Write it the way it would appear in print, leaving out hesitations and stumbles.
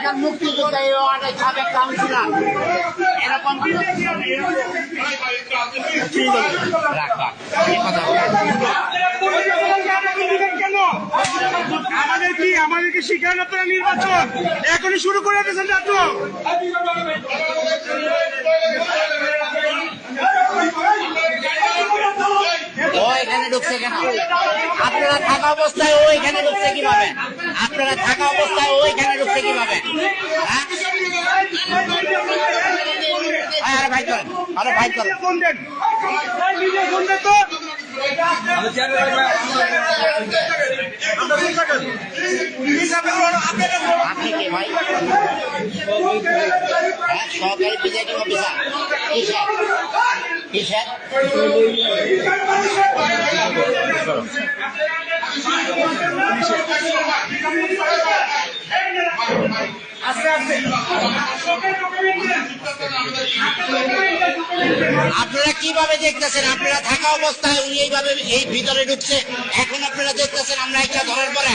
বাংলাদেশের মুক্তিযোদ্ধা এই অনেক সাবেক কাউন্সিলর এরকম আমাদেরকে শিখান আপনারা নির্বাচন এখনই শুরু করে দিয়েছেন নাটক। ও এখানে ঢুকছে কেন? আপনারা থাকা অবস্থায় ও এখানে ঢুকছে কিভাবে? আপনারা থাকা অবস্থায় ও এখানে ঢুকছে কিভাবে? আরে ভাই করেন, আরে ভাই করেন। আপনি কে ভাই? সরকারি প্রিজাইডিং অফিসার কিসের? আপনারা কিভাবে দেখতেছেন? আপনারা থাকা অবস্থায় উনি এইভাবে এই ভিতরে ঢুকছে, এখন আপনারা দেখতেছেন আমরা একটা ধরার পরে